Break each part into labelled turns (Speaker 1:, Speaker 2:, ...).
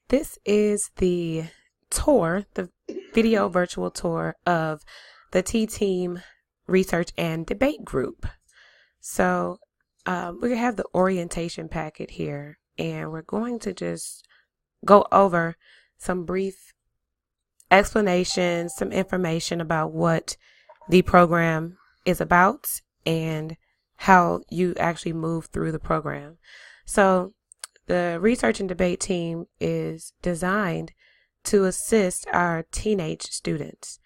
Speaker 1: This is the the video virtual tour of the T-Team Research and Debate Group. So we have the orientation packet here, and we're going to just go over some brief explanations, some information about what the program is about and how you actually move through the program. So the research and debate team is designed to assist our teenage students.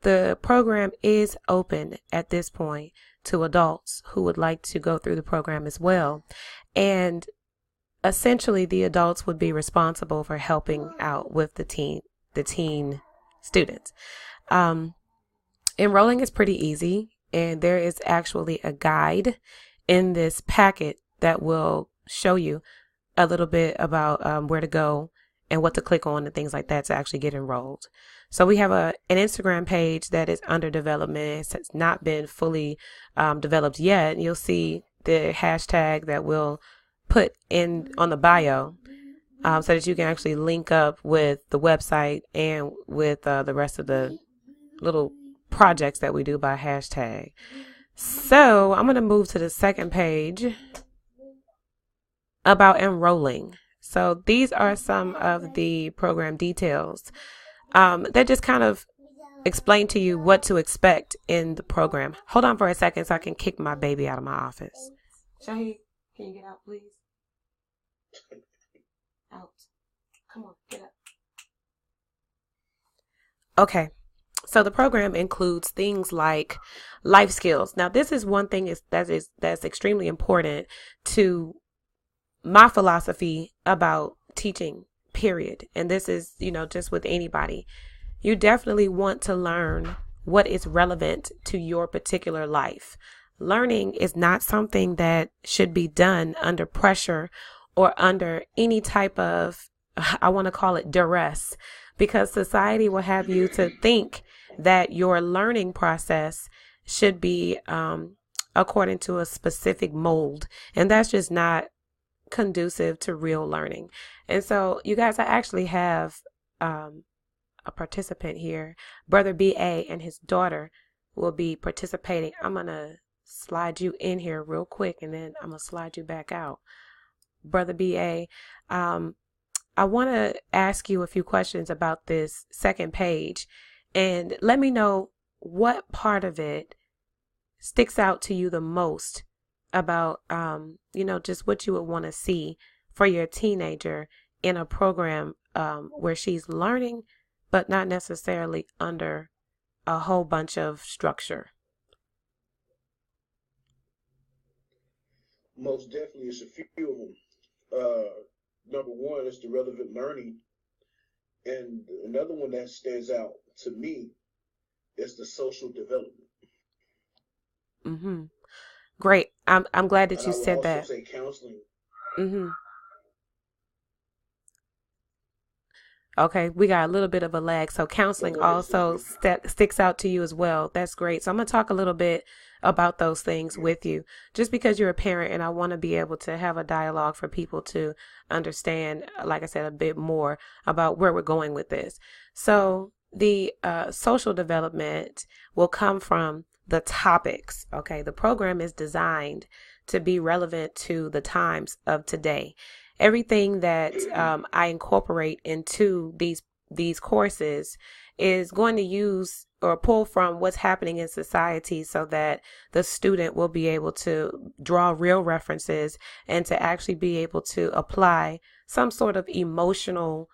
Speaker 1: The program is open at this point to adults who would like to go through the program as well. And essentially, the adults would be responsible for helping out with the teen students. Enrolling is pretty easy, and there is actually a guide in this packet that will show you a little bit about where to go and what to click on and things like that to actually get enrolled. So we have an Instagram page that is under development. It's not been fully developed yet. You'll see the hashtag that we'll put in on the bio so that you can actually link up with the website and with the rest of the little projects that we do by hashtag. So I'm going to move to the second page about enrolling. So these are some of the program details that just kind of explain to you what to expect in the program. Hold on for a second so I can kick my baby out of my office. Shahi, can you get out, please? Out. Come on, get up. Okay. So the program includes things like life skills. Now, this is one thing that's extremely important to my philosophy about teaching, period. And this is, just with anybody. You definitely want to learn what is relevant to your particular life. Learning is not something that should be done under pressure or under any type of, I want to call it duress, because society will have you to think that your learning process should be according to a specific mold. And that's just not conducive to real learning. And so, you guys, I actually have a participant here. Brother B.A. and his daughter will be participating. I'm going to slide you in here real quick, and then I'm going to slide you back out. Brother B.A., I want to ask you a few questions about this second page, and let me know what part of it sticks out to you the most about, just what you would want to see for your teenager in a program where she's learning, but not necessarily under a whole bunch of structure.
Speaker 2: Most definitely, it's a few of them. Number one is the relevant learning. And another one that stands out to me is the social development.
Speaker 1: Mm-hmm. Great. I'm glad that you said that.
Speaker 2: I would also say counseling.
Speaker 1: Mm-hmm. Okay, we got a little bit of a lag. So counseling also sticks out to you as well. That's great. So I'm going to talk a little bit about those things with you, just because you're a parent, and I want to be able to have a dialogue for people to understand, like I said, a bit more about where we're going with this. So the social development will come from the topics. Okay, the program is designed to be relevant to the times of today. Everything that I incorporate into these courses is going to use or pull from what's happening in society, so that the student will be able to draw real references and to actually be able to apply some sort of emotional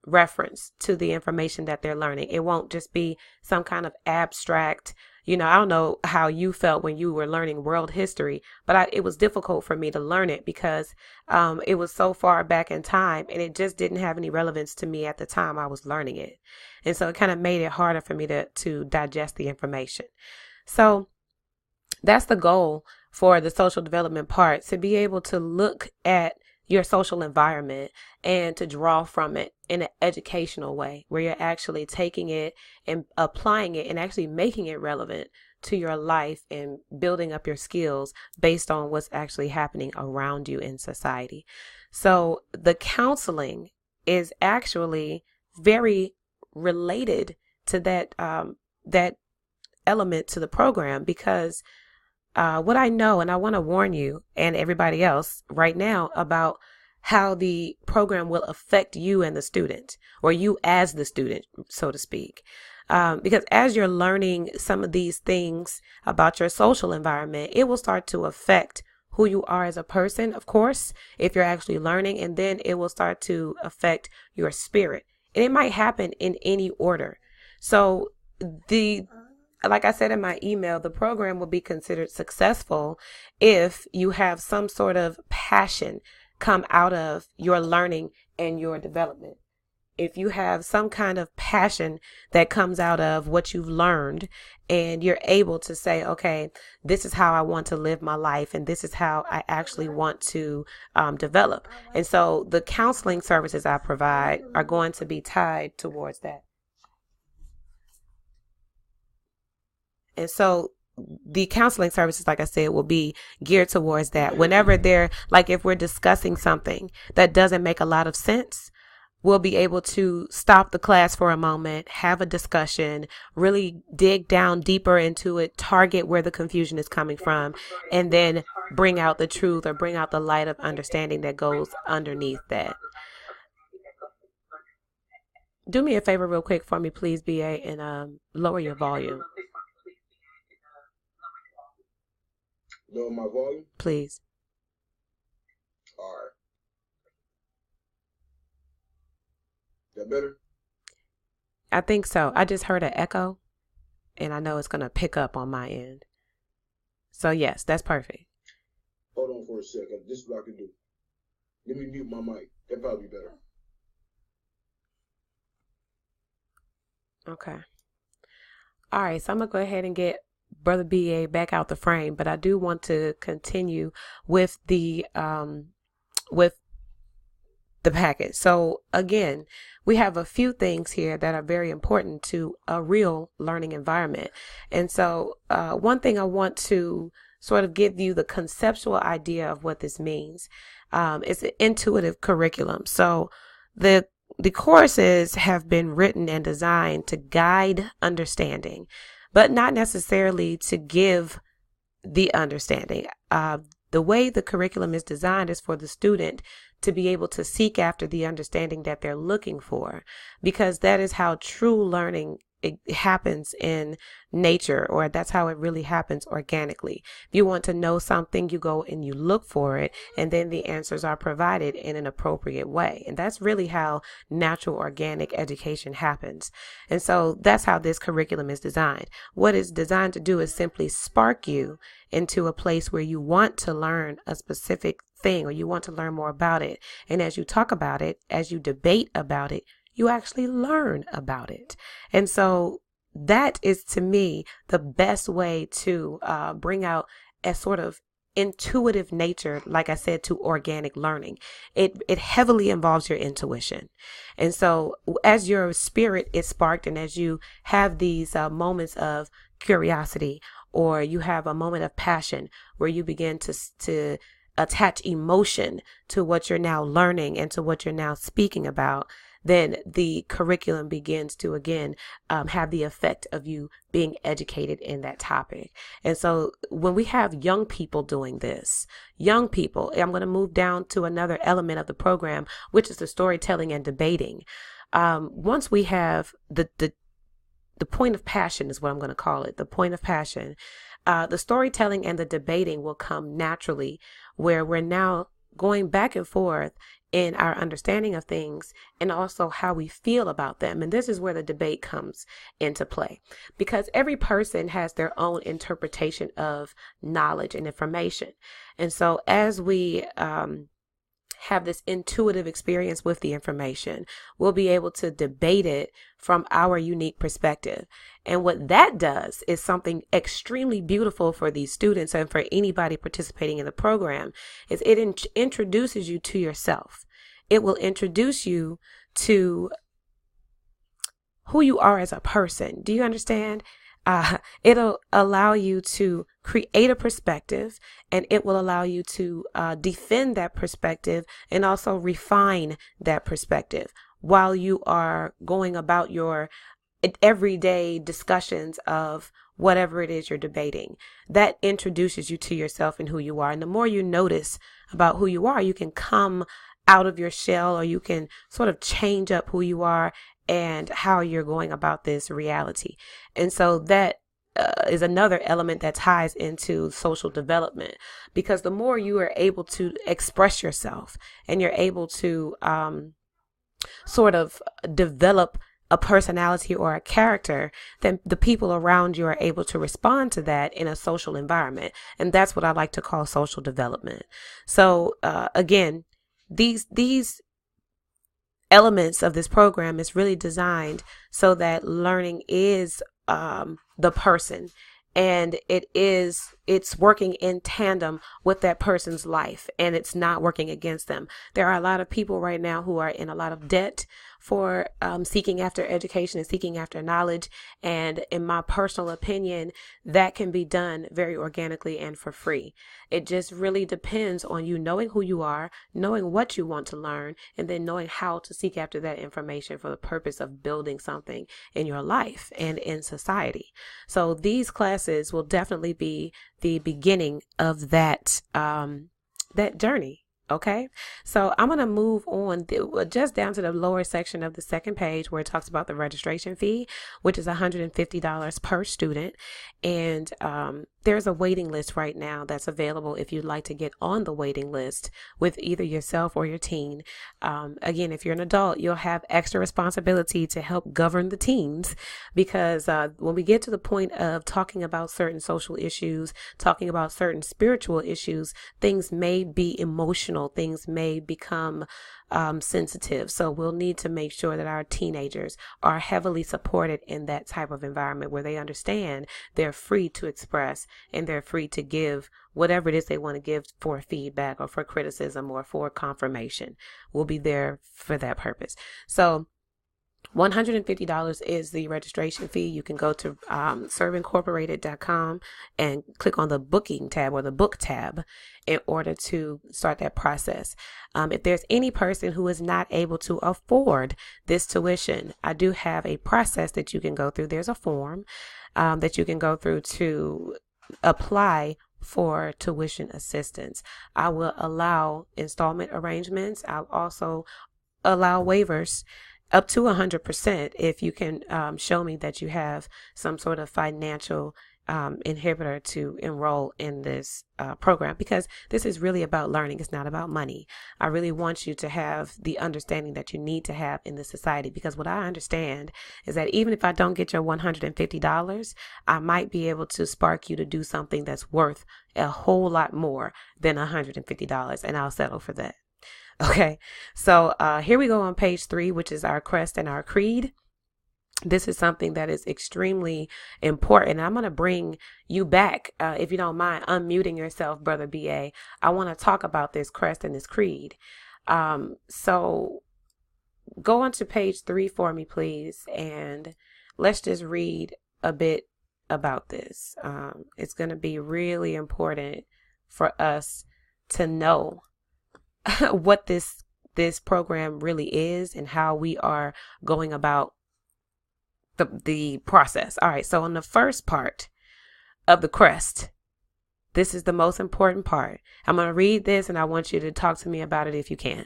Speaker 1: reference to the information that they're learning. It won't just be some kind of abstract, I don't know how you felt when you were learning world history, but it was difficult for me to learn it because it was so far back in time, and it just didn't have any relevance to me at the time I was learning it. And so it kind of made it harder for me to digest the information. So that's the goal for the social development part, to be able to look at your social environment and to draw from it in an educational way, where you're actually taking it and applying it and actually making it relevant to your life and building up your skills based on what's actually happening around you in society. So the counseling is actually very related to that element to the program, because what I know, and I want to warn you and everybody else right now about how the program will affect you and the student, or you as the student, so to speak. Because as you're learning some of these things about your social environment, it will start to affect who you are as a person, of course, if you're actually learning, and then it will start to affect your spirit. And it might happen in any order. So like I said in my email, the program will be considered successful if you have some sort of passion come out of your learning and your development. If you have some kind of passion that comes out of what you've learned, and you're able to say, okay, this is how I want to live my life, and this is how I actually want to develop. And so the counseling services I provide are going to be tied towards that. And so the counseling services, like I said, will be geared towards that. Whenever if we're discussing something that doesn't make a lot of sense, we'll be able to stop the class for a moment, have a discussion, really dig down deeper into it, target where the confusion is coming from, and then bring out the truth, or bring out the light of understanding that goes underneath that. Do me a favor real quick for me, please, BA, and lower your volume.
Speaker 2: Lower my volume?
Speaker 1: Please.
Speaker 2: All right. That better?
Speaker 1: I think so. I just heard an echo, and I know it's going to pick up on my end. So, yes, that's perfect.
Speaker 2: Hold on for a second. This is what I can do. Let me mute my mic. That'd probably be better.
Speaker 1: Okay. All right. So I'm going to go ahead and get Brother BA back out the frame, but I do want to continue with the packet. So again, we have a few things here that are very important to a real learning environment. And so one thing I want to sort of give you the conceptual idea of what this means is an intuitive curriculum. So the courses have been written and designed to guide understanding, but not necessarily to give the understanding. The way the curriculum is designed is for the student to be able to seek after the understanding that they're looking for, because that is how true learning it happens in nature, or that's how it really happens organically. If you want to know something, you go and you look for it, and then the answers are provided in an appropriate way. And that's really how natural organic education happens. And so that's how this curriculum is designed. What it's designed to do is simply spark you into a place where you want to learn a specific thing, or you want to learn more about it. And as you talk about it, as you debate about it, you actually learn about it. And so that is, to me, the best way to bring out a sort of intuitive nature, like I said, to organic learning. It heavily involves your intuition. And so as your spirit is sparked, and as you have these moments of curiosity, or you have a moment of passion where you begin to attach emotion to what you're now learning and to what you're now speaking about, then the curriculum begins to, again, have the effect of you being educated in that topic. And so when we have young people doing this, young people, I'm going to move down to another element of the program, which is the storytelling and debating. Once we have the point of passion is what I'm going to call it, the point of passion, the storytelling and the debating will come naturally, where we're now going back and forth in our understanding of things and also how we feel about them. And this is where the debate comes into play, because every person has their own interpretation of knowledge and information. And so as we have this intuitive experience with the information, we'll be able to debate it from our unique perspective. And what that does is something extremely beautiful for these students and for anybody participating in the program, is it introduces you to yourself. It will introduce you to who you are as a person. Do you understand? It'll allow you to create a perspective, and it will allow you to defend that perspective and also refine that perspective while you are going about your everyday discussions of whatever it is you're debating. That introduces you to yourself and who you are. And the more you notice about who you are, you can come out of your shell, or you can sort of change up who you are and how you're going about this reality. And so that is another element that ties into social development, because the more you are able to express yourself and you're able to sort of develop a personality or a character, then the people around you are able to respond to that in a social environment. And that's what I like to call social development. So again, these elements of this program is really designed so that learning is the person, and it's working in tandem with that person's life, and it's not working against them. There are a lot of people right now who are in a lot of debt for seeking after education and seeking after knowledge. And in my personal opinion, that can be done very organically and for free. It just really depends on you knowing who you are, knowing what you want to learn, and then knowing how to seek after that information for the purpose of building something in your life and in society. So these classes will definitely be the beginning of that journey. Okay, so I'm going to move on just down to the lower section of the second page where it talks about the registration fee, which is $150 per student. And there's a waiting list right now that's available if you'd like to get on the waiting list with either yourself or your teen. Again, if you're an adult, you'll have extra responsibility to help govern the teens, because when we get to the point of talking about certain social issues, talking about certain spiritual issues, things may be emotional, things may become sensitive. So we'll need to make sure that our teenagers are heavily supported in that type of environment where they understand they're free to express and they're free to give whatever it is they want to give for feedback or for criticism or for confirmation. We'll be there for that purpose. So $150 is the registration fee. You can go to servincorporated.com and click on the booking tab or the book tab in order to start that process. If there's any person who is not able to afford this tuition, I do have a process that you can go through. There's a form that you can go through to apply for tuition assistance. I will allow installment arrangements. I'll also allow waivers up to 100% if you can show me that you have some sort of financial inhibitor to enroll in this program, because this is really about learning. It's not about money. I really want you to have the understanding that you need to have in this society, because what I understand is that even if I don't get your $150, I might be able to spark you to do something that's worth a whole lot more than $150, and I'll settle for that. Okay, so here we go on page 3, which is our crest and our creed. This is something that is extremely important. I'm going to bring you back, if you don't mind unmuting yourself, Brother BA. I want to talk about this crest and this creed. So go on to page 3 for me, please, and let's just read a bit about this. It's going to be really important for us to know what this program really is and how we are going about the process. All right, so on the first part of the crest, this is the most important part. I'm going to read this and I want you to talk to me about it if you can.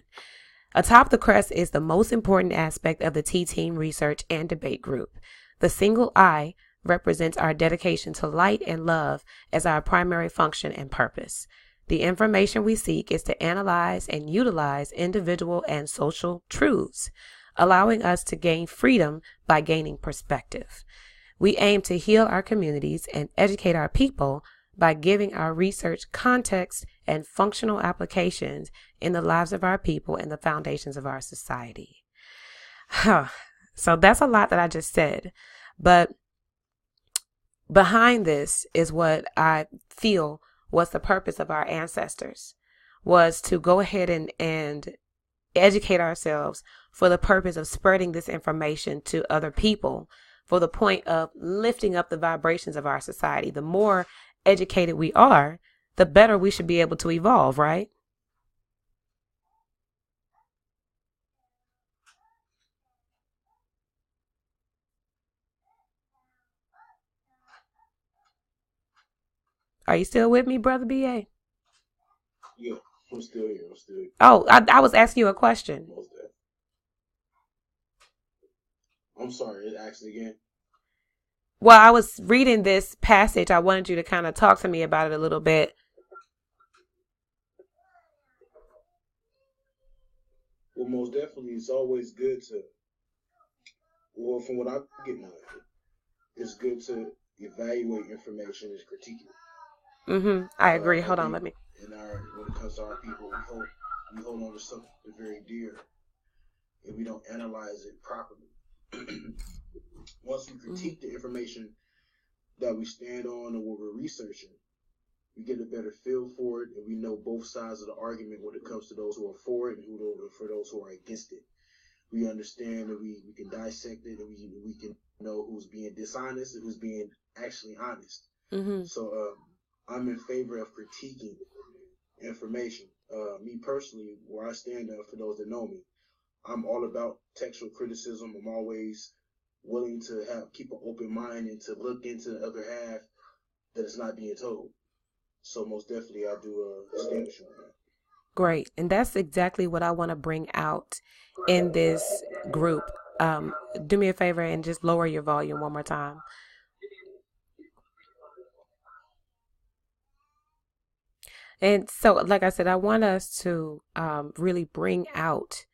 Speaker 1: Atop the crest is the most important aspect of the T-Team research and debate group. The single I represents our dedication to light and love as our primary function and purpose. The information we seek is to analyze and utilize individual and social truths, allowing us to gain freedom by gaining perspective. We aim to heal our communities and educate our people by giving our research context and functional applications in the lives of our people and the foundations of our society. So that's a lot that I just said, but behind this is what I feel was the purpose of our ancestors, was to go ahead and educate ourselves for the purpose of spreading this information to other people for the point of lifting up the vibrations of our society. The more educated we are, the better we should be able to evolve, right? Are you still with me, Brother BA?
Speaker 2: Yeah, I'm still here. I'm still here.
Speaker 1: Oh, I was asking you a question.
Speaker 2: Most definitely. I'm sorry, ask it again.
Speaker 1: Well, I was reading this passage. I wanted you to kind of talk to me about it a little bit.
Speaker 2: Well, most definitely, it's always good to, well, from what I'm getting out of it, it's good to evaluate information and critique it.
Speaker 1: I agree.
Speaker 2: I
Speaker 1: Hold on,
Speaker 2: think
Speaker 1: let me.
Speaker 2: when it comes to our people, we hold on to something very dear, and we don't analyze it properly. Once we critique the information that we stand on or what we're researching, we get a better feel for it, and we know both sides of the argument when it comes to those who are for it and for those who are against it. We understand that we can dissect it, and we can know who's being dishonest and who's being actually honest. So I'm in favor of critiquing information. Me personally, where I stand up for those that know me, I'm all about textual criticism. I'm always willing to keep an open mind and to look into the other half that is not being told. So most definitely, I do stand with you on that.
Speaker 1: Great. And that's exactly what I want to bring out in this group. Do me a favor and just lower your volume one more time. And so, like I said, I want us to really bring out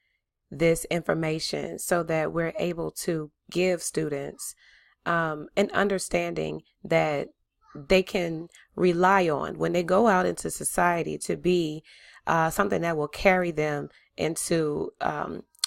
Speaker 1: this information so that we're able to give students an understanding that they can rely on when they go out into society to be something that will carry them into,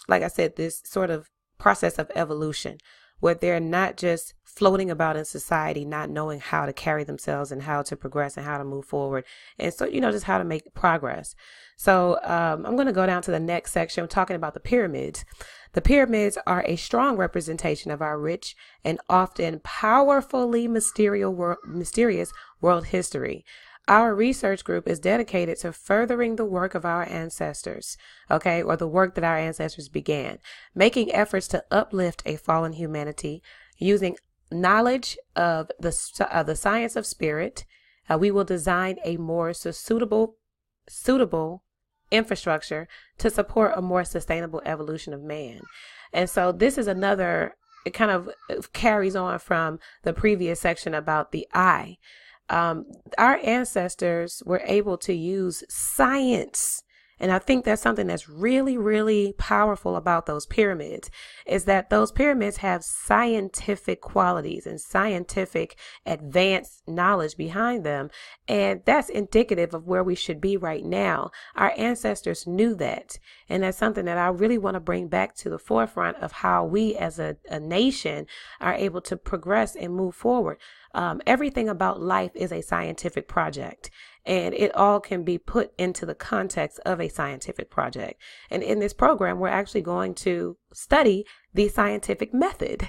Speaker 1: like I said, this sort of process of evolution where they're not just floating about in society, not knowing how to carry themselves and how to progress and how to move forward. And so, just how to make progress. So I'm going to go down to the next section talking about the pyramids. The pyramids are a strong representation of our rich and often powerfully mysterious world history. Our research group is dedicated to furthering the work of our ancestors, or the work that our ancestors began, making efforts to uplift a fallen humanity using knowledge of the science of spirit. We will design a more suitable infrastructure to support a more sustainable evolution of man. And so this is another, it kind of carries on from the previous section about the eye. Our ancestors were able to use science. And I think that's something that's really, really powerful about those pyramids is that those pyramids have scientific qualities and scientific advanced knowledge behind them. And that's indicative of where we should be right now. Our ancestors knew that. And that's something that I really want to bring back to the forefront of how we as a nation are able to progress and move forward. Everything about life is a scientific project. And it all can be put into the context of a scientific project. And in this program, we're actually going to study the scientific method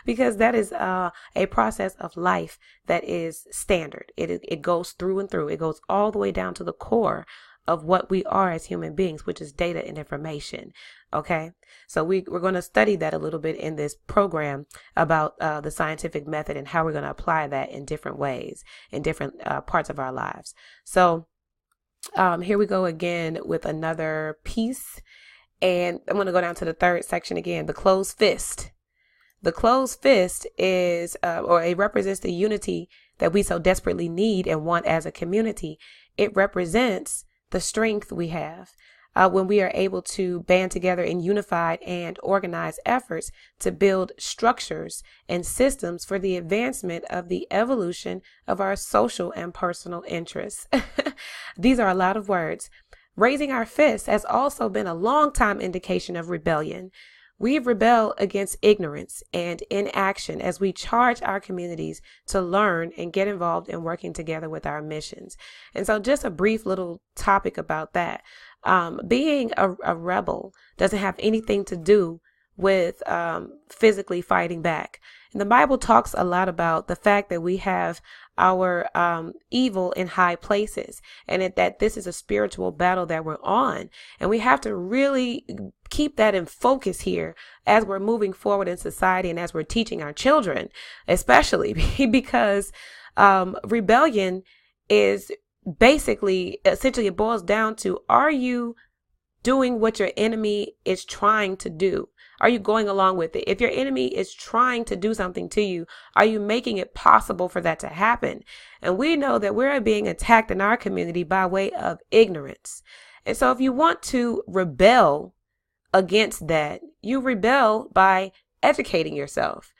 Speaker 1: because that is a process of life that is standard. It goes through and through. It goes all the way down to the core of what we are as human beings, which is data and information. Okay, so we're going to study that a little bit in this program about the scientific method and how we're going to apply that in different ways, in different parts of our lives. So here we go again with another piece. And I'm going to go down to the third section again, the closed fist. The closed fist is, or it represents the unity that we so desperately need and want as a community. It represents the strength we have when we are able to band together in unified and organized efforts to build structures and systems for the advancement of the evolution of our social and personal interests. These are a lot of words. Raising our fists has also been a long time indication of rebellion. We rebel against ignorance and inaction as we charge our communities to learn and get involved in working together with our missions. And so just a brief little topic about that. Being a rebel doesn't have anything to do with physically fighting back. And the Bible talks a lot about the fact that we have our evil in high places, and that this is a spiritual battle that we're on. And we have to really keep that in focus here as we're moving forward in society and as we're teaching our children, especially because rebellion is essentially it boils down to, are you doing what your enemy is trying to do? Are you going along with it? If your enemy is trying to do something to you, are you making it possible for that to happen? And we know that we're being attacked in our community by way of ignorance. And so if you want to rebel against that, you rebel by educating yourself.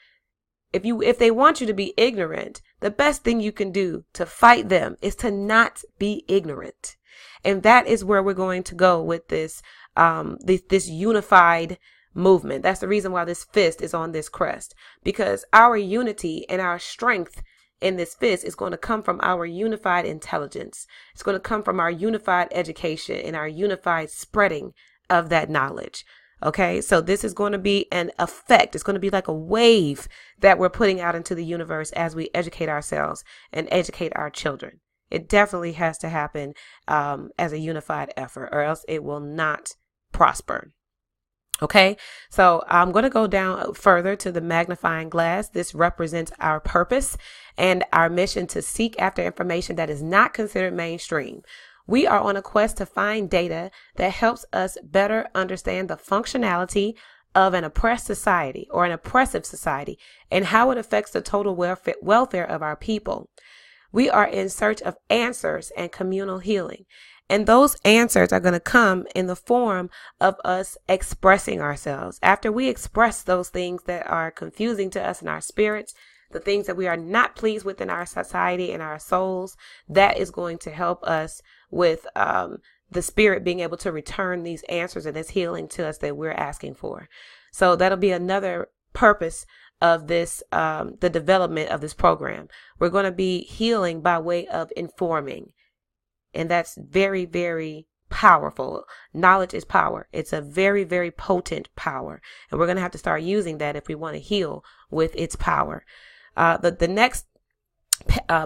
Speaker 1: If they want you to be ignorant, the best thing you can do to fight them is to not be ignorant. And that is where we're going to go with this unified movement. That's the reason why this fist is on this crest, because our unity and our strength in this fist is going to come from our unified intelligence. It's going to come from our unified education and our unified spreading of that knowledge. Okay, so this is going to be an effect. It's going to be like a wave that we're putting out into the universe as we educate ourselves and educate our children. It definitely has to happen as a unified effort, or else it will not prosper. Okay, so I'm going to go down further to the magnifying glass. This represents our purpose and our mission to seek after information that is not considered mainstream. We are on a quest to find data that helps us better understand the functionality of an oppressed society or an oppressive society and how it affects the total welfare of our people. We are in search of answers and communal healing. And those answers are going to come in the form of us expressing ourselves. After we express those things that are confusing to us in our spirits, the things that we are not pleased with in our society and our souls, that is going to help us with the spirit being able to return these answers and this healing to us that we're asking for. So that'll be another purpose of this, the development of this program. We're going to be healing by way of informing. And that's very, very powerful. Knowledge is power. It's a very, very potent power. And we're going to have to start using that if we want to heal with its power. The next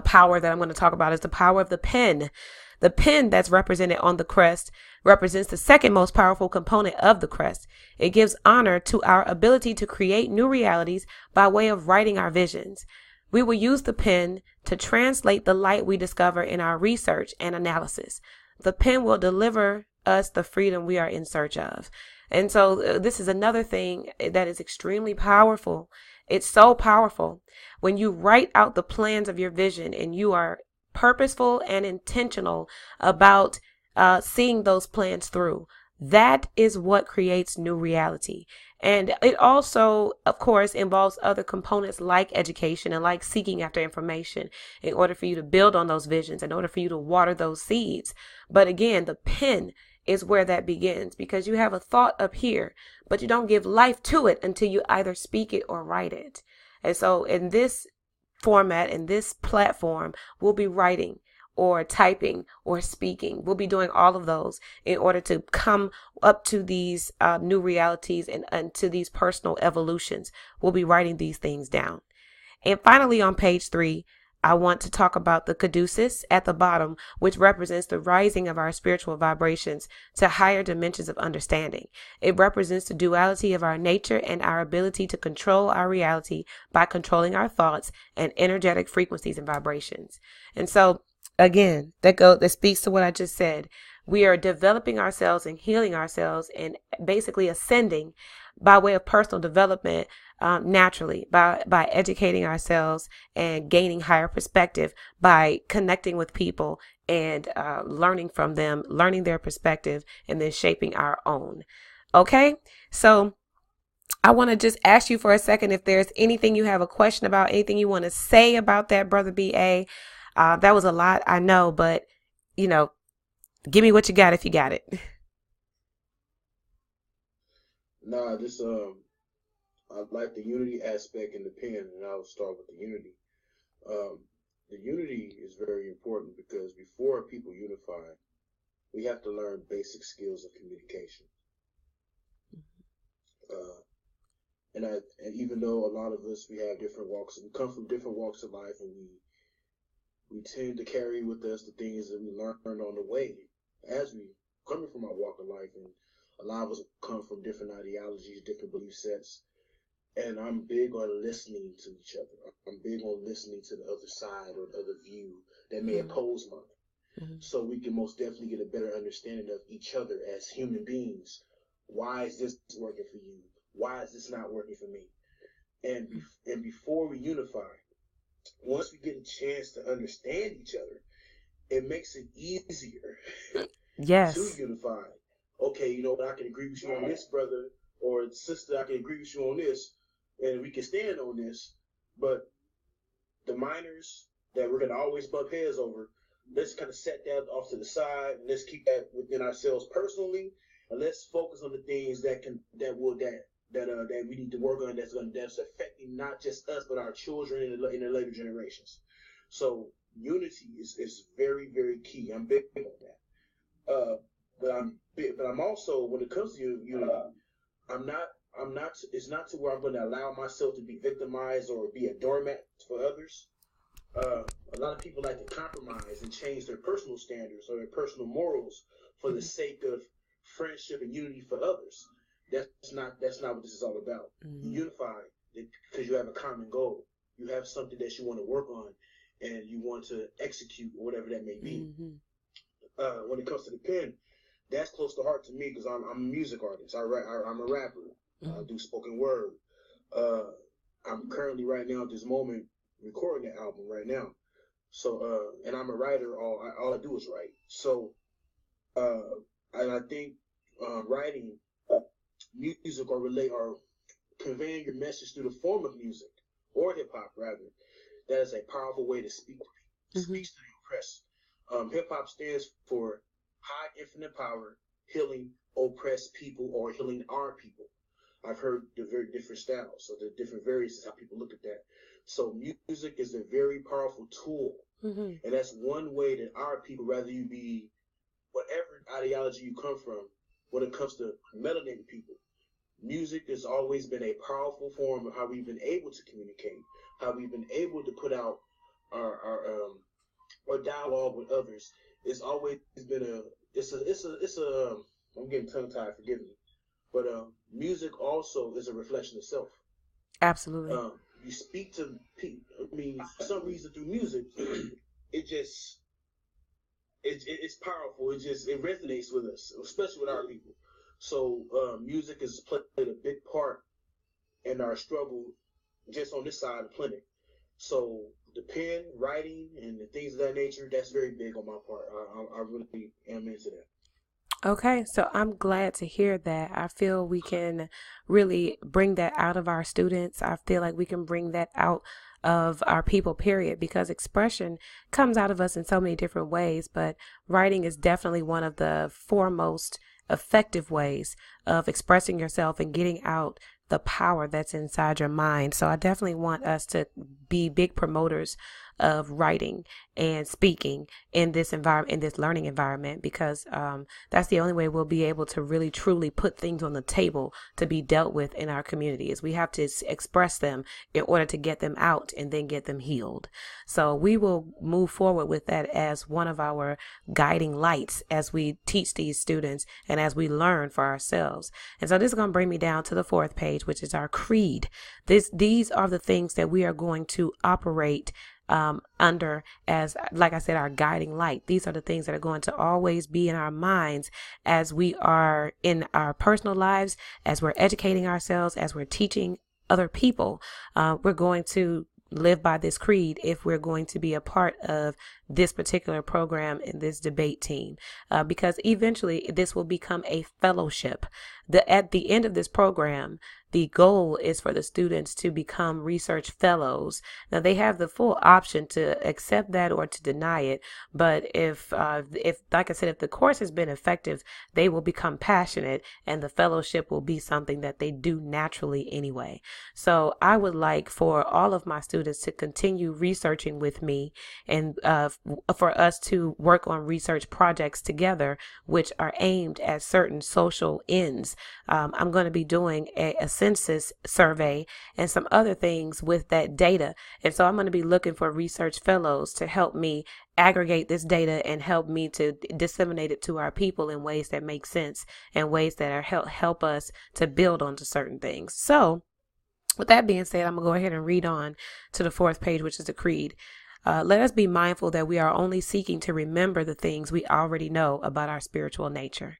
Speaker 1: power that I'm going to talk about is the power of the pen. The pen that's represented on the crest represents the second most powerful component of the crest. It gives honor to our ability to create new realities by way of writing our visions. We will use the pen to translate the light we discover in our research and analysis. The pen will deliver us the freedom we are in search of. And so this is another thing that is extremely powerful. It's so powerful when you write out the plans of your vision and you are purposeful and intentional about seeing those plans through. That is what creates new reality. And it also, of course, involves other components like education and like seeking after information in order for you to build on those visions, in order for you to water those seeds. But again, the pen is where that begins, because you have a thought up here, but you don't give life to it until you either speak it or write it. And so in this format, in this platform, we'll be writing or typing or speaking. We'll be doing all of those in order to come up to these new realities and to these personal evolutions. We'll be writing these things down. And finally, on page 3, I want to talk about the caduceus at the bottom, which represents the rising of our spiritual vibrations to higher dimensions of understanding. It represents the duality of our nature and our ability to control our reality by controlling our thoughts and energetic frequencies and vibrations. And so, again, that speaks to what I just said. We are developing ourselves and healing ourselves and basically ascending by way of personal development naturally, by educating ourselves and gaining higher perspective, by connecting with people and learning from them, learning their perspective, and then shaping our own. Okay, so I want to just ask you for a second if there's anything you have a question about, anything you want to say about that, Brother B.A. That was a lot, I know, but, give me what you got if you got it.
Speaker 2: Nah, just I like the unity aspect in the pen, and I'll start with the unity. The unity is very important because before people unify, we have to learn basic skills of communication. And even though a lot of us, we have different walks, we come from different walks of life, and we tend to carry with us the things that we learned on the way as we coming from our walk of life. And a lot of us come from different ideologies, different belief sets. And I'm big on listening to each other. I'm big on listening to the other side or the other view that may oppose mine. So we can most definitely get a better understanding of each other as human beings. Why is this working for you? Why is this not working for me? And before we unify, once we get a chance to understand each other, it makes it easier to unify. Okay, you know what? I can agree with you on this, brother or sister. I can agree with you on this, and we can stand on this. But the minors that we're gonna always bump heads over, let's kind of set that off to the side, and let's keep that within ourselves personally, and let's focus on the things that we need to work on. That's affecting not just us but our children in the later generations. So unity is very, very key. I'm big on that. But I'm also, when it comes to unity, I'm not. It's not to where I'm going to allow myself to be victimized or be a doormat for others. A lot of people like to compromise and change their personal standards or their personal morals for the sake of friendship and unity for others. That's not what this is all about. Unify because you have a common goal. You have something that you want to work on and you want to execute, or whatever that may be. When it comes to the pen, that's close to heart to me because I'm a music artist. I'm a rapper. I do spoken word. I'm currently right now at this moment recording the album right now. So and I'm a writer. All I do is write. So and I think writing music or conveying your message through the form of music or hip hop rather, that is a powerful way to speak to people. Speaks to the oppressed. Hip hop stands for high infinite power, healing oppressed people or healing our people. I've heard the very different styles, so the different variants how people look at that. So music is a very powerful tool, and that's one way that our people, rather you be whatever ideology you come from, when it comes to melanated people, music has always been a powerful form of how we've been able to communicate, how we've been able to put out our dialogue with others. It's always been I'm getting tongue tied, forgive me. But music also is a reflection of self.
Speaker 1: Absolutely.
Speaker 2: You speak to people. I mean, for some reason through music, it's powerful. It resonates with us, especially with our people. So music has played a big part in our struggle just on this side of the planet. So the pen, writing, and the things of that nature, that's very big on my part. I really am into that.
Speaker 1: Okay, so I'm glad to hear that. I feel we can really bring that out of our students. I feel like we can bring that out of our people, period, because expression comes out of us in so many different ways, but writing is definitely one of the foremost effective ways of expressing yourself and getting out the power that's inside your mind. So I definitely want us to be big promoters of writing and speaking in this environment, in this learning environment, because that's the only way we'll be able to really truly put things on the table to be dealt with in our community. Is we have to express them in order to get them out and then get them healed. So we will move forward with that as one of our guiding lights as we teach these students and as we learn for ourselves. And so this is going to bring me down to the fourth page, which is our creed. These are the things that we are going to operate under as, like I said, our guiding light. These are the things that are going to always be in our minds as we are in our personal lives, as we're educating ourselves, as we're teaching other people. We're going to live by this creed if we're going to be a part of this particular program and this debate team, because eventually this will become a fellowship. At the end of this program, the goal is for the students to become research fellows. Now they have the full option to accept that or to deny it. But if like I said, if the course has been effective, they will become passionate and the fellowship will be something that they do naturally anyway. So I would like for all of my students to continue researching with me and for us to work on research projects together, which are aimed at certain social ends. I'm going to be doing a census survey and some other things with that data. And so I'm going to be looking for research fellows to help me aggregate this data and help me to disseminate it to our people in ways that make sense and ways that are help us to build onto certain things. So with that being said, I'm going to go ahead and read on to the 4th page, which is the creed. Let us be mindful that we are only seeking to remember the things we already know about our spiritual nature.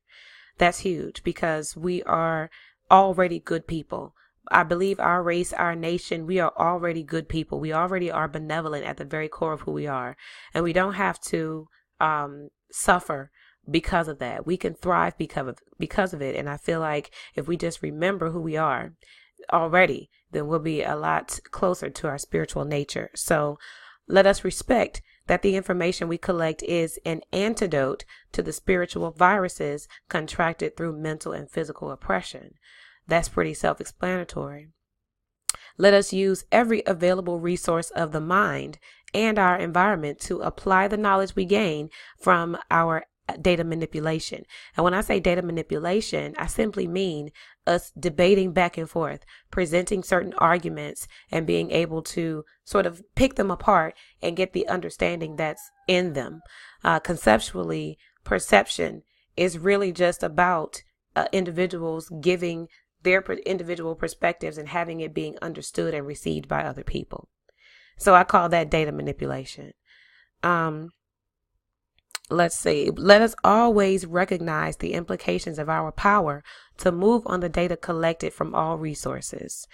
Speaker 1: That's huge because we are already good people. I believe our race, our nation, we are already good people. We already are benevolent at the very core of who we are. And we don't have to suffer because of that. We can thrive because of it. And I feel like if we just remember who we are already, then we'll be a lot closer to our spiritual nature. So let us respect that the information we collect is an antidote to the spiritual viruses contracted through mental and physical oppression. That's pretty self-explanatory. Let us use every available resource of the mind and our environment to apply the knowledge we gain from our data manipulation. And when I say data manipulation, I simply mean us debating back and forth, presenting certain arguments and being able to sort of pick them apart and get the understanding that's in them. Conceptually, perception is really just about individuals giving their individual perspectives and having it being understood and received by other people. So I call that data manipulation. Let's see. Let us always recognize the implications of our power to move on the data collected from all resources.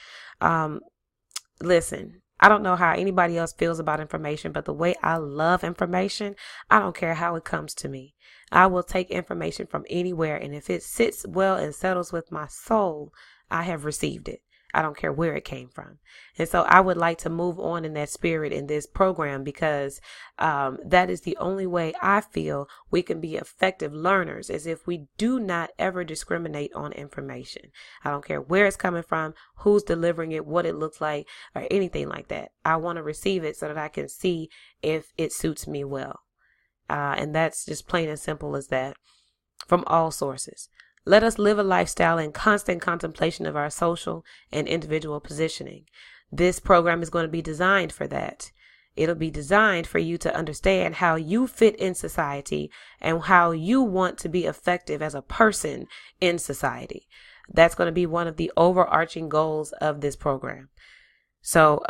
Speaker 1: Listen, I don't know how anybody else feels about information, but the way I love information, I don't care how it comes to me. I will take information from anywhere, and if it sits well and settles with my soul, I have received it. I don't care where it came from. And so I would like to move on in that spirit in this program because that is the only way I feel we can be effective learners, is if we do not ever discriminate on information. I don't care where it's coming from, who's delivering it, what it looks like, or anything like that. I want to receive it so that I can see if it suits me well. And that's just plain and simple as that, from all sources. Let us live a lifestyle in constant contemplation of our social and individual positioning. This program is going to be designed for that. It'll be designed for you to understand how you fit in society and how you want to be effective as a person in society. That's going to be one of the overarching goals of this program. So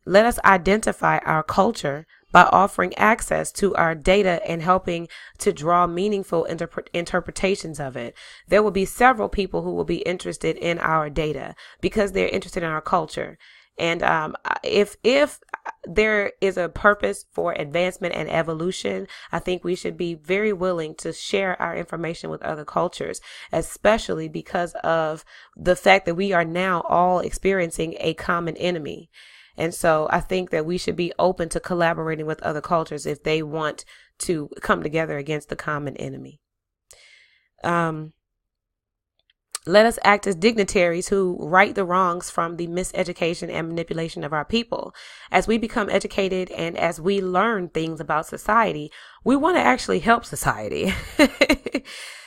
Speaker 1: let us identify our culture by offering access to our data and helping to draw meaningful interpretations of it. There will be several people who will be interested in our data because they're interested in our culture. And if there is a purpose for advancement and evolution, I think we should be very willing to share our information with other cultures, especially because of the fact that we are now all experiencing a common enemy. And so I think that we should be open to collaborating with other cultures if they want to come together against the common enemy. Let us act as dignitaries who right the wrongs from the miseducation and manipulation of our people. As we become educated and as we learn things about society, we want to actually help society.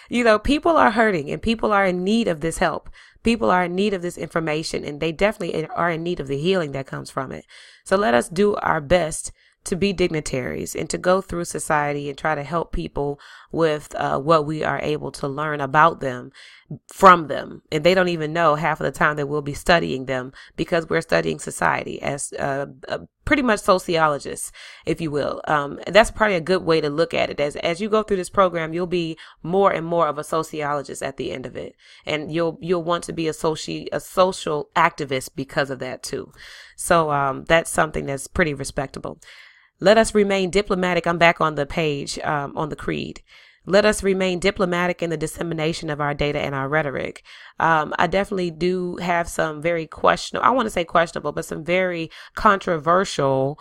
Speaker 1: You know, people are hurting and people are in need of this help. People are in need of this information, and they definitely are in need of the healing that comes from it. So let us do our best to be dignitaries and to go through society and try to help people with what we are able to learn about them from them. And they don't even know half of the time that we'll be studying them because we're studying society as pretty much sociologists, if you will. That's probably a good way to look at it. As you go through this program, you'll be more and more of a sociologist at the end of it. And you'll want to be a social activist because of that too. So that's something that's pretty respectable. Let us remain diplomatic. I'm back on the page on the creed. Let us remain diplomatic in the dissemination of our data and our rhetoric. I definitely do have some very questionable, I want to say questionable, but some very controversial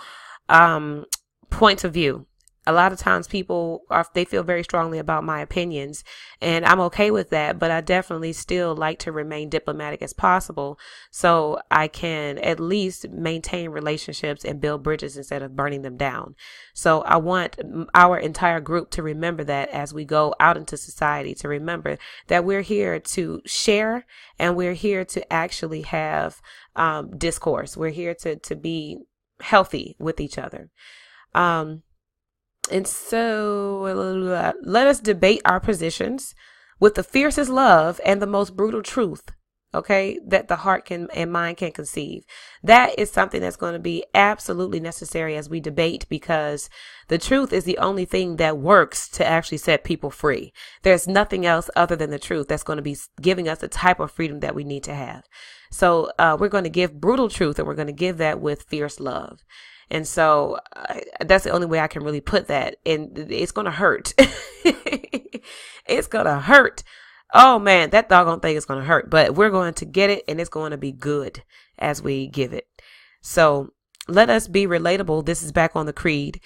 Speaker 1: points of view A lot of times they feel very strongly about my opinions, and I'm okay with that, but I definitely still like to remain diplomatic as possible so I can at least maintain relationships and build bridges instead of burning them down. So I want our entire group to remember that as we go out into society, to remember that we're here to share and we're here to actually have discourse. We're here to be healthy with each other. And so let us debate our positions with the fiercest love and the most brutal truth, okay, that the heart and mind can conceive. That is something that's going to be absolutely necessary as we debate, because the truth is the only thing that works to actually set people free. There's nothing else other than the truth that's going to be giving us the type of freedom that we need to have. So we're going to give brutal truth, and we're going to give that with fierce love. And so that's the only way I can really put that. And it's going to hurt. It's going to hurt. Oh, man, that doggone thing is going to hurt. But we're going to get it, and it's going to be good as we give it. So let us be relatable. This is back on the creed.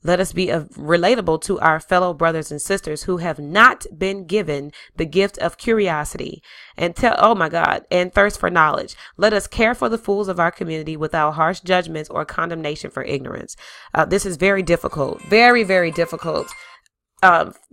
Speaker 1: Let us be relatable to our fellow brothers and sisters who have not been given the gift of curiosity and thirst for knowledge. Let us care for the fools of our community without harsh judgments or condemnation for ignorance. This is very difficult, very, very difficult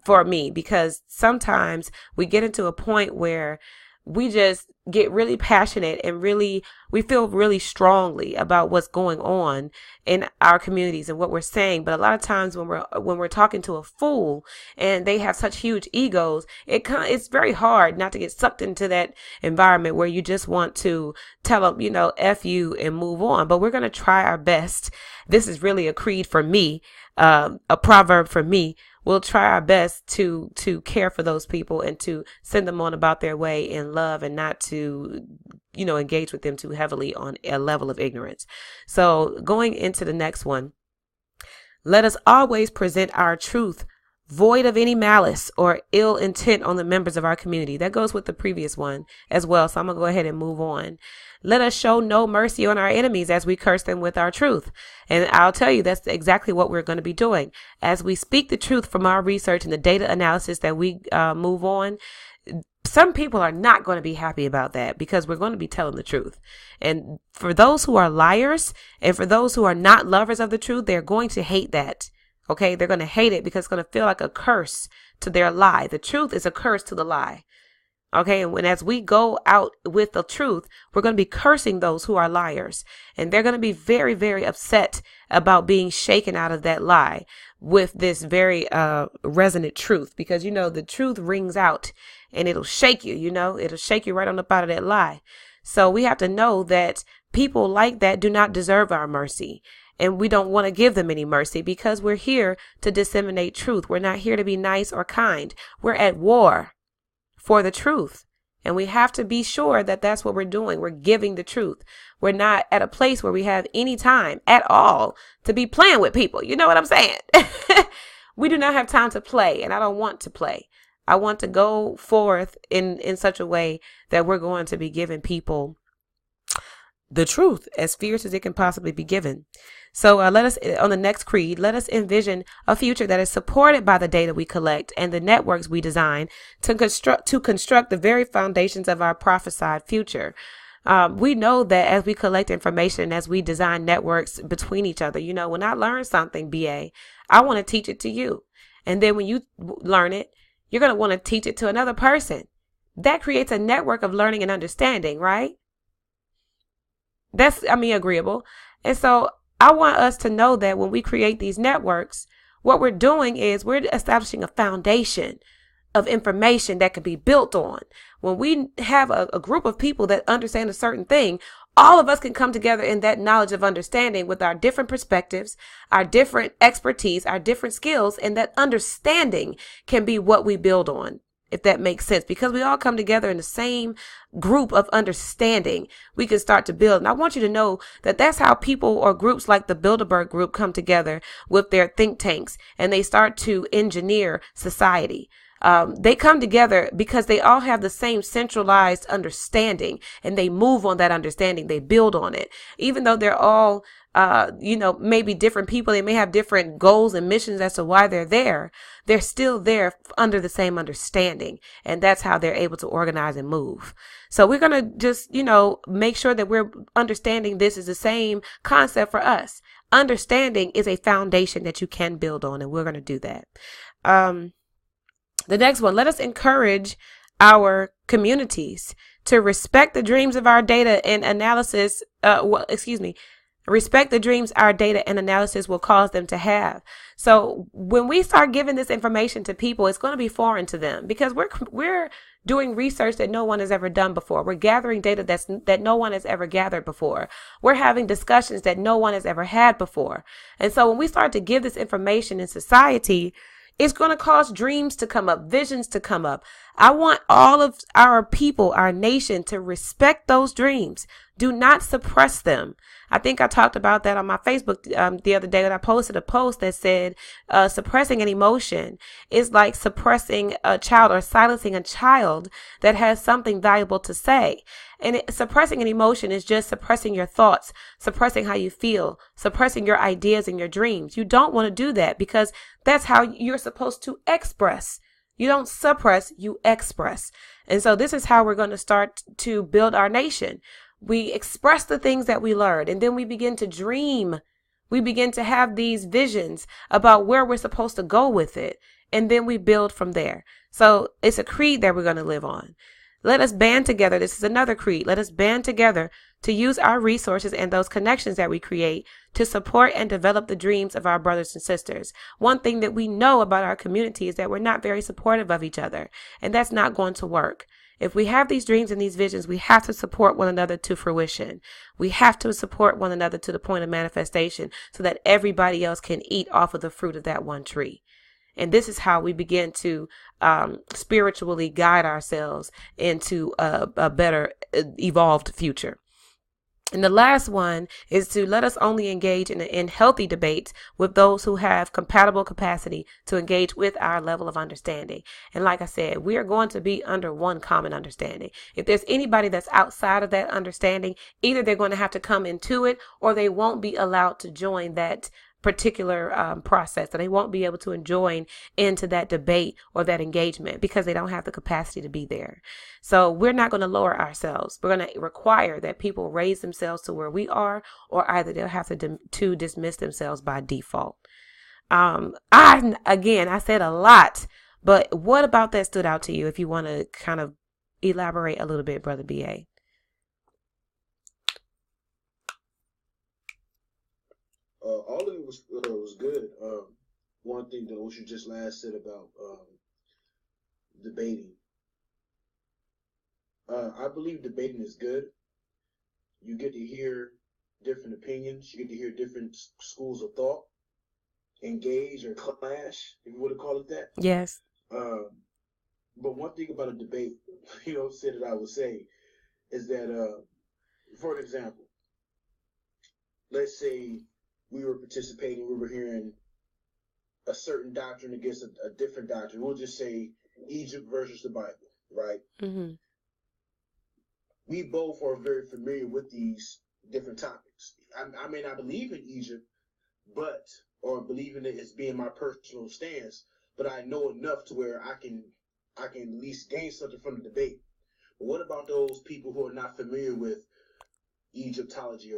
Speaker 1: for me, because sometimes we get into a point where we just get really passionate and we feel really strongly about what's going on in our communities and what we're saying. But a lot of times when we're talking to a fool and they have such huge egos, it's very hard not to get sucked into that environment where you just want to tell them, F you and move on. But we're going to try our best. This is really a creed for me, a proverb for me. We'll try our best to care for those people and to send them on about their way in love, and not to, engage with them too heavily on a level of ignorance. So going into the next one, let us always present our truth void of any malice or ill intent on the members of our community. That goes with the previous one as well. So I'm going to go ahead and move on. Let us show no mercy on our enemies as we curse them with our truth. And I'll tell you, that's exactly what we're going to be doing. As we speak the truth from our research and the data analysis that we move on, some people are not going to be happy about that, because we're going to be telling the truth. And for those who are liars and for those who are not lovers of the truth, they're going to hate that. Okay, they're going to hate it because it's going to feel like a curse to their lie. The truth is a curse to the lie. Okay, and as we go out with the truth, we're going to be cursing those who are liars. And they're going to be very, very upset about being shaken out of that lie with this very resonant truth. Because, the truth rings out and it'll shake you, it'll shake you right on up out of that lie. So we have to know that people like that do not deserve our mercy. And we don't want to give them any mercy, because we're here to disseminate truth. We're not here to be nice or kind. We're at war for the truth. And we have to be sure that that's what we're doing. We're giving the truth. We're not at a place where we have any time at all to be playing with people. You know what I'm saying? We do not have time to play, and I don't want to play. I want to go forth in such a way that we're going to be giving people the truth as fierce as it can possibly be given. So let us, on the next creed, let us envision a future that is supported by the data we collect and the networks we design to construct the very foundations of our prophesied future. We know that as we collect information, as we design networks between each other, when I learn something, BA, I want to teach it to you. And then when you learn it, you're going to want to teach it to another person. That creates a network of learning and understanding, right? That's, agreeable. And so I want us to know that when we create these networks, what we're doing is we're establishing a foundation of information that can be built on. When we have a group of people that understand a certain thing, all of us can come together in that knowledge of understanding with our different perspectives, our different expertise, our different skills, and that understanding can be what we build on, if that makes sense, because we all come together in the same group of understanding. We can start to build. And I want you to know that that's how people or groups like the Bilderberg Group come together with their think tanks, and they start to engineer society. They come together because they all have the same centralized understanding, and they move on that understanding. They build on it. Even though they're all, maybe different people, they may have different goals and missions as to why they're there. They're still there under the same understanding. And that's how they're able to organize and move. So we're going to just, make sure that we're understanding this is the same concept for us. Understanding is a foundation that you can build on, and we're going to do that. The next one, let us encourage our communities to respect the dreams of our data and analysis. Respect the dreams our data and analysis will cause them to have. So when we start giving this information to people, it's going to be foreign to them because we're doing research that no one has ever done before. We're gathering data that no one has ever gathered before. We're having discussions that no one has ever had before. And so when we start to give this information in society, it's going to cause dreams to come up, visions to come up. I want all of our people, our nation, to respect those dreams. Do not suppress them. I think I talked about that on my Facebook the other day when I posted a post that said suppressing an emotion is like suppressing a child or silencing a child that has something valuable to say. And suppressing an emotion is just suppressing your thoughts, suppressing how you feel, suppressing your ideas and your dreams. You don't want to do that because that's how you're supposed to express. You don't suppress, you express. And so this is how we're going to start to build our nation. We express the things that we learned, and then we begin to dream. We begin to have these visions about where we're supposed to go with it, and then we build from there. So it's a creed that we're going to live on. Let us band together. This is another creed. Let us band together to use our resources and those connections that we create to support and develop the dreams of our brothers and sisters. One thing that we know about our community is that we're not very supportive of each other, and that's not going to work. If we have these dreams and these visions, we have to support one another to fruition. We have to support one another to the point of manifestation so that everybody else can eat off of the fruit of that one tree. And this is how we begin to spiritually guide ourselves into a better evolved future. And the last one is to let us only engage in healthy debates with those who have compatible capacity to engage with our level of understanding. And like I said, we are going to be under one common understanding. If there's anybody that's outside of that understanding, either they're going to have to come into it or they won't be allowed to join that particular process, that they won't be able to join into that debate or that engagement because they don't have the capacity to be there. So we're not going to lower ourselves. We're going to require that people raise themselves to where we are, or either they'll have to dismiss themselves by default. I said a lot, but what about that stood out to you? If you want to kind of elaborate a little bit, Brother BA.
Speaker 2: All of it was good. One thing that what you just last said about debating. I believe debating is good. You get to hear different opinions. You get to hear different schools of thought, engage or clash, if you want to call it that.
Speaker 1: Yes.
Speaker 2: But one thing about a debate, that I would say is that, for an example, let's say we were participating, we were hearing a certain doctrine against a different doctrine. We'll just say Egypt versus the Bible, right?
Speaker 1: Mm-hmm.
Speaker 2: We both are very familiar with these different topics. I may not believe in Egypt, or believe in it as being my personal stance, but I know enough to where I can at least gain something from the debate. But what about those people who are not familiar with Egyptology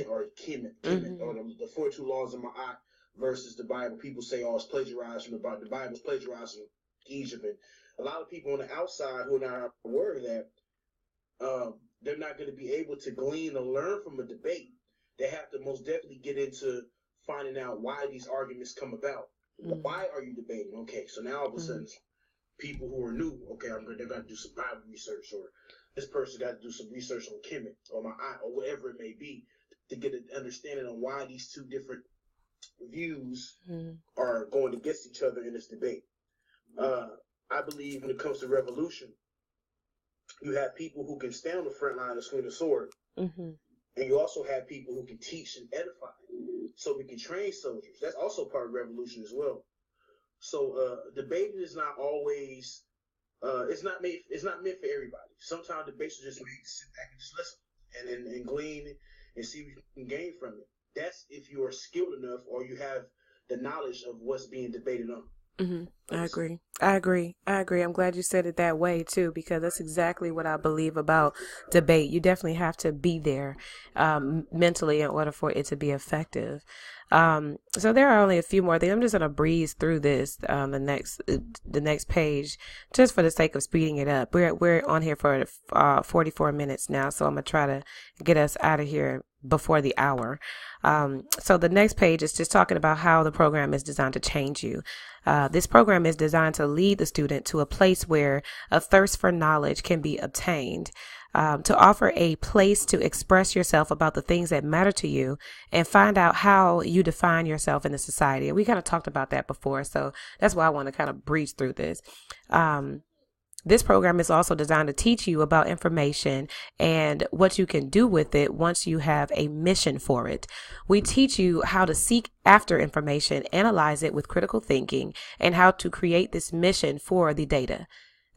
Speaker 2: or Kemet, or the 42 laws of Ma'at versus the Bible? People say, it's plagiarized from the Bible. The Bible's plagiarized from Egypt. And a lot of people on the outside who are not aware of that, they're not going to be able to glean or learn from a debate. They have to most definitely get into finding out why these arguments come about. Mm-hmm. Why are you debating? Okay, so now all of a sudden, people who are new, they're going to do some Bible research, or this person got to do some research on Kemet or Ma'at or whatever it may be, to get an understanding on why these two different views are going against each other in this debate. I believe when it comes to revolution, you have people who can stand on the front line and swing the sword, and you also have people who can teach and edify, so we can train soldiers. That's also part of revolution as well. So debating is not always it's not meant for everybody. Sometimes debates are just made to sit back and just listen and glean and see what you can gain from it. That's if you are skilled enough or you have the knowledge of what's being debated on.
Speaker 1: I agree. I agree. I agree. I'm glad you said it that way too, because that's exactly what I believe about debate. You definitely have to be there mentally in order for it to be effective. So there are only a few more things. I'm just gonna breeze through this the next page, just for the sake of speeding it up. We're on here for 44 minutes now, so I'm gonna try to get us out of here before the hour. So the next page is just talking about how the program is designed to change you. This program is designed to lead the student to a place where a thirst for knowledge can be obtained, to offer a place to express yourself about the things that matter to you and find out how you define yourself in the society. And we kind of talked about that before, so that's why I want to kind of breeze through this. This program is also designed to teach you about information and what you can do with it once you have a mission for it. We teach you how to seek after information, analyze it with critical thinking, and how to create this mission for the data.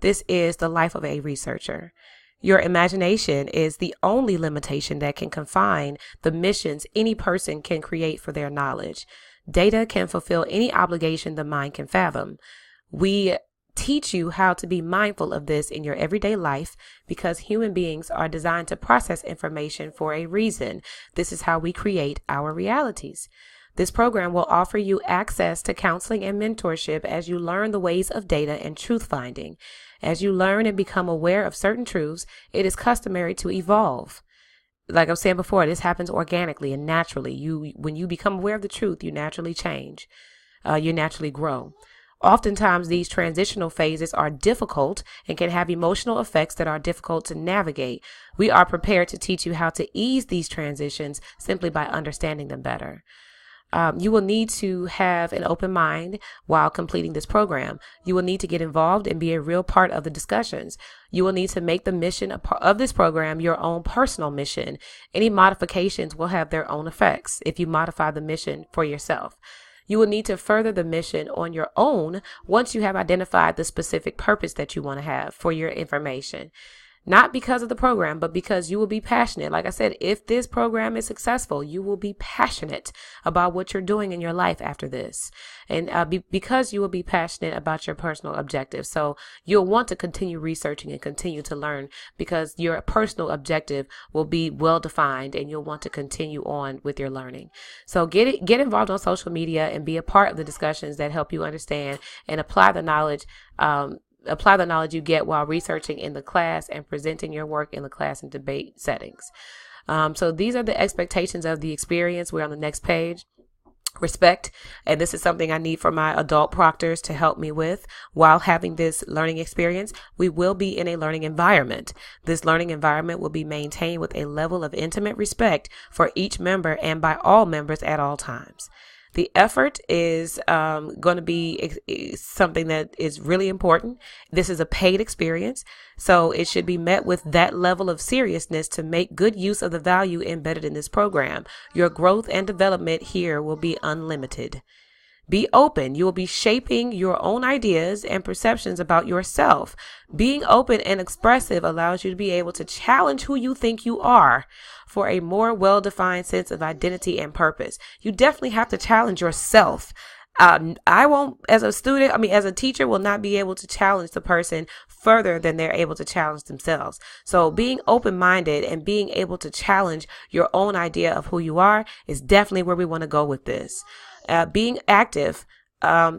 Speaker 1: This is the life of a researcher. Your imagination is the only limitation that can confine the missions any person can create for their knowledge. Data can fulfill any obligation the mind can fathom. We teach you how to be mindful of this in your everyday life because human beings are designed to process information for a reason. This is how we create our realities. This program will offer you access to counseling and mentorship as you learn the ways of data and truth finding. As you learn and become aware of certain truths, it is customary to evolve. Like I was saying before, this happens organically and naturally. When you become aware of the truth, you naturally change. You naturally grow. Oftentimes, these transitional phases are difficult and can have emotional effects that are difficult to navigate. We are prepared to teach you how to ease these transitions simply by understanding them better. You will need to have an open mind while completing this program. You will need to get involved and be a real part of the discussions. You will need to make the mission of this program your own personal mission. Any modifications will have their own effects if you modify the mission for yourself. You will need to further the mission on your own once you have identified the specific purpose that you want to have for your information. Not because of the program, but because you will be passionate. Like I said, if this program is successful, you will be passionate about what you're doing in your life after this. And because you will be passionate about your personal objectives. So you'll want to continue researching and continue to learn because your personal objective will be well defined and you'll want to continue on with your learning. So get involved on social media and be a part of the discussions that help you understand and apply the knowledge you get while researching in the class and presenting your work in the class and debate settings. So these are the expectations of the experience. We're on the next page. Respect. And this is something I need for my adult proctors to help me with while having this learning experience. We will be in a learning environment. This learning environment will be maintained with a level of intimate respect for each member and by all members at all times. The effort is going to be something that is really important. This is a paid experience, so it should be met with that level of seriousness to make good use of the value embedded in this program. Your growth and development here will be unlimited. Be open. You will be shaping your own ideas and perceptions about yourself. Being open and expressive allows you to be able to challenge who you think you are for a more well-defined sense of identity and purpose. You definitely have to challenge yourself. I won't, as a teacher, will not be able to challenge the person further than they're able to challenge themselves. So being open-minded and being able to challenge your own idea of who you are is definitely where we want to go with this. Being active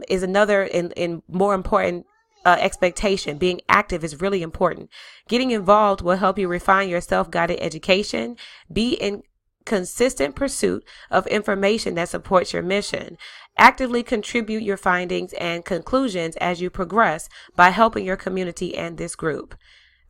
Speaker 1: is another and more important expectation. Being active is really important. Getting involved will help you refine your self-guided education. Be in consistent pursuit of information that supports your mission. Actively contribute your findings and conclusions as you progress by helping your community and this group.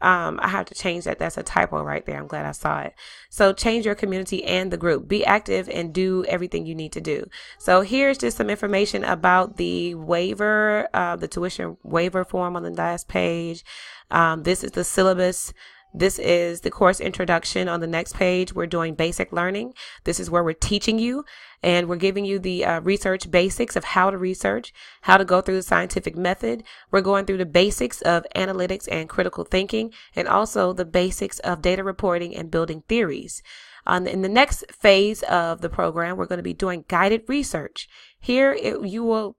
Speaker 1: I have to change that. That's a typo right there. I'm glad I saw it. So change your community and the group. Be active and do everything you need to do. So here's just some information about the waiver, the tuition waiver form on the last page. This is the syllabus This is the course introduction. On the next page, we're doing basic learning. This is where we're teaching you and we're giving you the research basics of how to research, how to go through the scientific method. We're going through the basics of analytics and critical thinking, and also the basics of data reporting and building theories. In the next phase of the program, we're going to be doing guided research. Here, you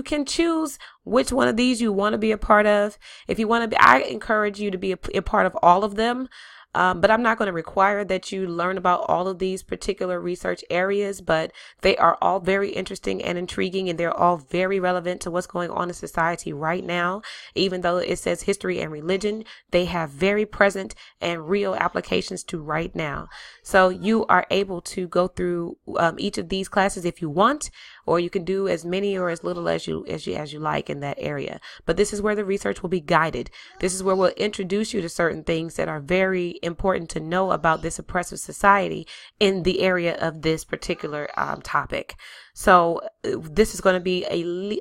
Speaker 1: can choose which one of these you want to be a part of. If you want to be, I encourage you to be a part of all of them. But I'm not going to require that you learn about all of these particular research areas, but they are all very interesting and intriguing, and they're all very relevant to what's going on in society right now. Even though it says history and religion, they have very present and real applications to right now. So you are able to go through each of these classes if you want, or you can do as many or as little as you like in that area. But this is where the research will be guided. This is where we'll introduce you to certain things that are very important to know about this oppressive society in the area of this particular topic. So this is going to be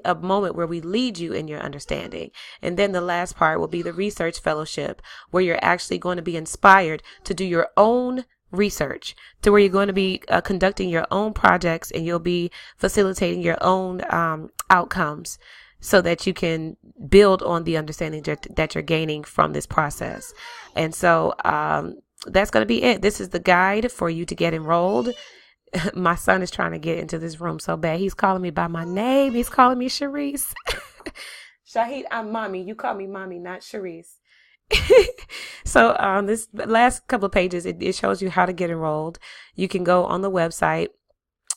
Speaker 1: a moment where we lead you in your understanding. And then the last part will be the research fellowship, where you're actually going to be inspired to do your own research, to where you're going to be conducting your own projects, and you'll be facilitating your own outcomes, so that you can build on the understanding that you're gaining from this process. And so that's going to be it. This is the guide for you to get enrolled. My son is trying to get into this room so bad. He's calling me by my name. He's calling me Sharice. Shahid, I'm mommy. You call me mommy, not Sharice. So this last couple of pages, it shows you how to get enrolled. You can go on the website,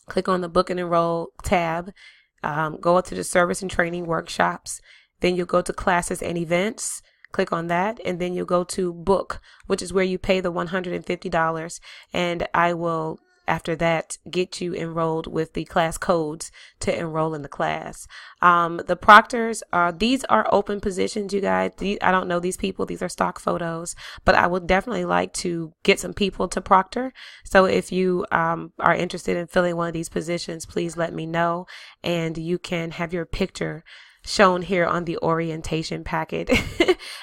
Speaker 1: click on the book and enroll tab, go to the service and training workshops. Then you'll go to classes and events. Click on that, and then you'll go to book, which is where you pay the $150. And I will, after that, get you enrolled with the class codes to enroll in the class. The proctors these are open positions, you guys. I don't know these people. These are stock photos, but I would definitely like to get some people to proctor. So if you are interested in filling one of these positions, please let me know, and you can have your picture shown here on the orientation packet,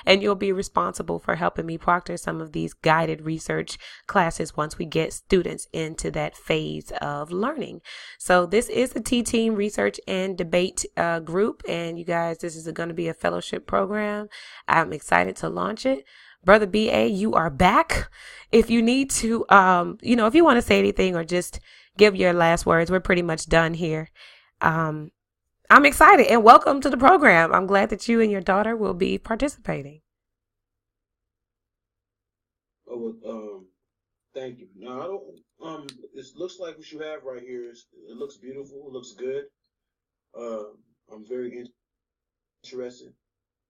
Speaker 1: and you'll be responsible for helping me proctor some of these guided research classes once we get students into that phase of learning. So this is the T-Team Research and Debate group, and you guys, this is going to be a fellowship program. I'm excited to launch it. Brother BA, you are back. If you need to, if you want to say anything or just give your last words, we're pretty much done here. I'm excited, and welcome to the program. I'm glad that you and your daughter will be participating.
Speaker 2: Oh, well, thank you. No, I don't. It looks like what you have right here. It looks beautiful. It looks good. I'm very interested.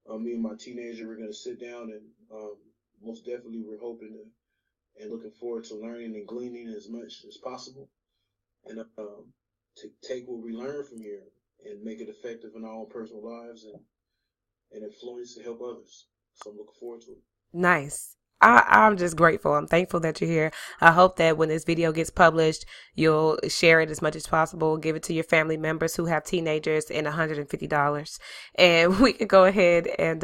Speaker 2: Me and my teenager, we're gonna sit down, and most definitely we're hoping to and looking forward to learning and gleaning as much as possible, and to take what we learn from here and make it effective in our own personal lives and influence to help others. So I'm looking forward to it.
Speaker 1: Nice. I'm just grateful. I'm thankful that you're here. I hope that when this video gets published, you'll share it as much as possible. Give it to your family members who have teenagers, and $150. And we can go ahead and,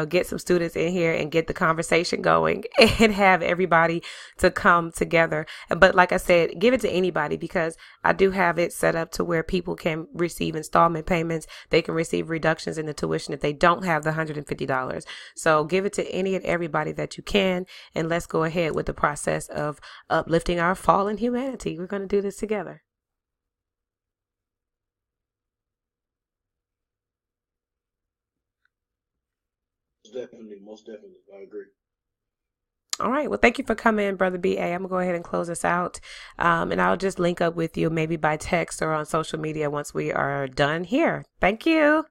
Speaker 1: get some students in here and get the conversation going and have everybody to come together. But like I said, give it to anybody, because I do have it set up to where people can receive installment payments. They can receive reductions in the tuition if they don't have the $150. So give it to any and everybody that you can, and let's go ahead with the process of uplifting our fallen humanity. We're going to do this together.
Speaker 2: Most definitely, I agree.
Speaker 1: All right. Well, thank you for coming, Brother BA. I'm going to go ahead and close this out, and I'll just link up with you maybe by text or on social media once we are done here. Thank you.